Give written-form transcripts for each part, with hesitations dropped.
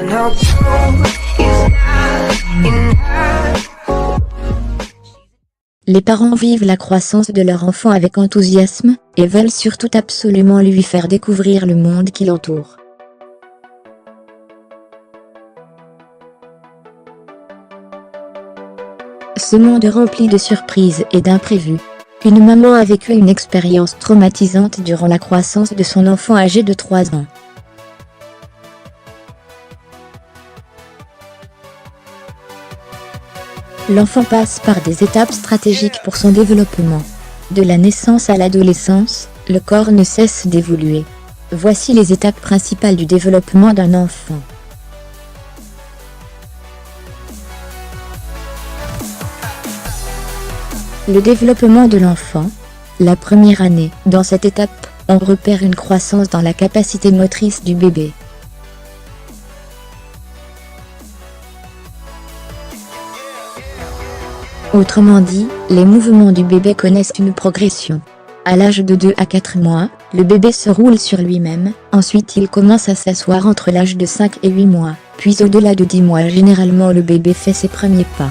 no proof is not enough. Les parents vivent la croissance de leur enfant avec enthousiasme, et veulent surtout absolument lui faire découvrir le monde qui l'entoure. Ce monde rempli de surprises et d'imprévus. Une maman a vécu une expérience traumatisante durant la croissance de son enfant âgé de 3 ans. L'enfant passe par des étapes stratégiques pour son développement. De la naissance à l'adolescence, le corps ne cesse d'évoluer. Voici les étapes principales du développement d'un enfant. Le développement de l'enfant. La première année. Dans cette étape, on repère une croissance dans la capacité motrice du bébé. Autrement dit, les mouvements du bébé connaissent une progression. À l'âge de 2 à 4 mois, le bébé se roule sur lui-même, ensuite il commence à s'asseoir entre l'âge de 5 et 8 mois, puis au-delà de 10 mois généralement le bébé fait ses premiers pas.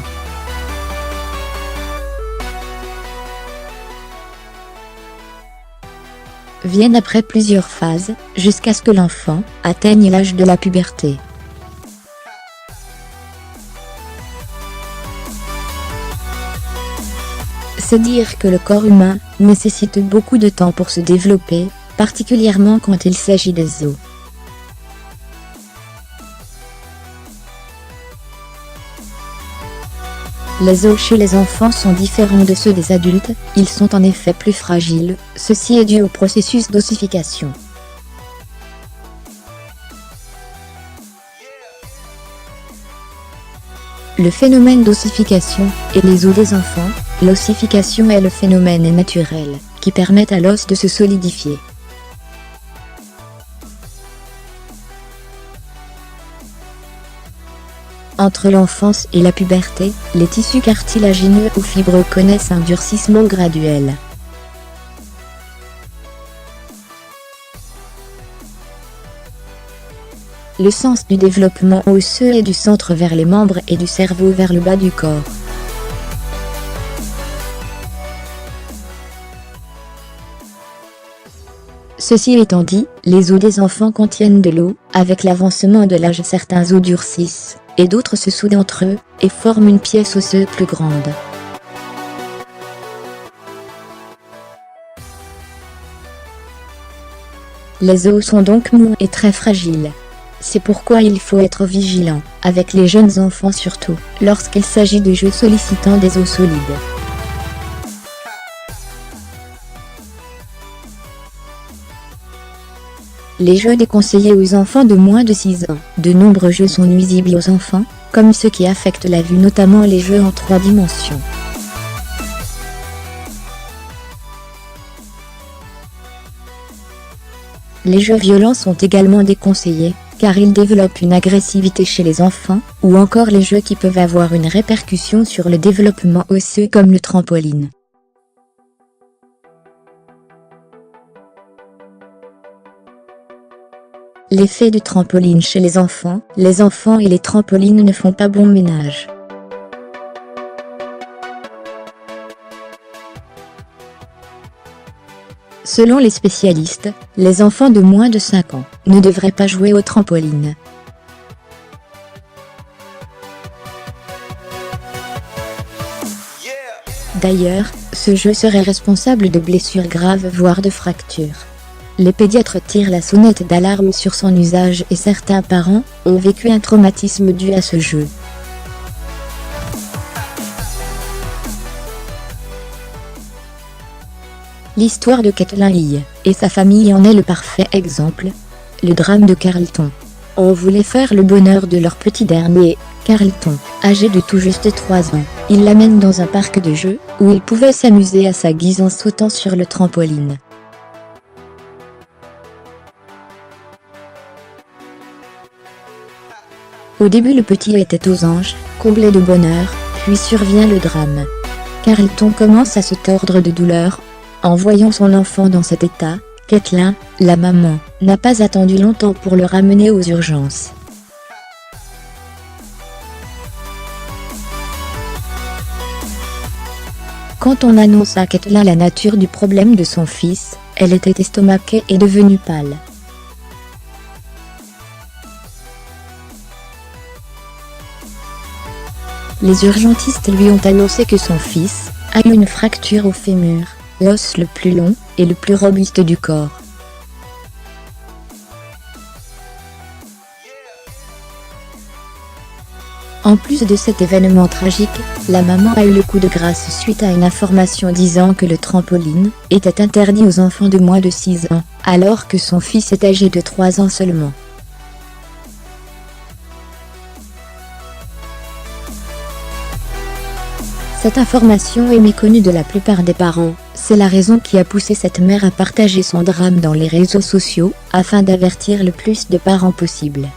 Viennent après plusieurs phases, jusqu'à ce que l'enfant atteigne l'âge de la puberté. C'est dire que le corps humain nécessite beaucoup de temps pour se développer, particulièrement quand il s'agit des os. Les os chez les enfants sont différents de ceux des adultes, ils sont en effet plus fragiles, ceci est dû au processus d'ossification. Le phénomène d'ossification et les os des enfants. L'ossification est le phénomène naturel, qui permet à l'os de se solidifier. Entre l'enfance et la puberté, les tissus cartilagineux ou fibreux connaissent un durcissement graduel. Le sens du développement osseux est du centre vers les membres et du cerveau vers le bas du corps. Ceci étant dit, les os des enfants contiennent de l'eau, avec l'avancement de l'âge certains os durcissent, et d'autres se soudent entre eux, et forment une pièce osseuse plus grande. Les os sont donc mous et très fragiles. C'est pourquoi il faut être vigilant, avec les jeunes enfants surtout, lorsqu'il s'agit de jeux sollicitant des os solides. Les jeux déconseillés aux enfants de moins de 6 ans. De nombreux jeux sont nuisibles aux enfants, comme ceux qui affectent la vue, notamment les jeux en 3 dimensions. Les jeux violents sont également déconseillés, car ils développent une agressivité chez les enfants, ou encore les jeux qui peuvent avoir une répercussion sur le développement osseux comme le trampoline. L'effet du trampoline chez les enfants et les trampolines ne font pas bon ménage. Selon les spécialistes, les enfants de moins de 5 ans ne devraient pas jouer au trampoline. D'ailleurs, ce jeu serait responsable de blessures graves voire de fractures. Les pédiatres tirent la sonnette d'alarme sur son usage et certains parents ont vécu un traumatisme dû à ce jeu. L'histoire de Caitlin Lee et sa famille en est le parfait exemple. Le drame de Carlton. On voulait faire le bonheur de leur petit dernier, Carlton, âgé de tout juste 3 ans. Ils l'amènent dans un parc de jeux, où il pouvait s'amuser à sa guise en sautant sur le trampoline. Au début le petit était aux anges, comblé de bonheur, puis survient le drame. Carlton commence à se tordre de douleur. En voyant son enfant dans cet état, Caitlin, la maman, n'a pas attendu longtemps pour le ramener aux urgences. Quand on annonce à Caitlin la nature du problème de son fils, elle était estomaquée et devenue pâle. Les urgentistes lui ont annoncé que son fils a eu une fracture au fémur, l'os le plus long et le plus robuste du corps. En plus de cet événement tragique, la maman a eu le coup de grâce suite à une information disant que le trampoline était interdit aux enfants de moins de 6 ans, alors que son fils est âgé de 3 ans seulement. Cette information est méconnue de la plupart des parents, c'est la raison qui a poussé cette mère à partager son drame dans les réseaux sociaux, afin d'avertir le plus de parents possible.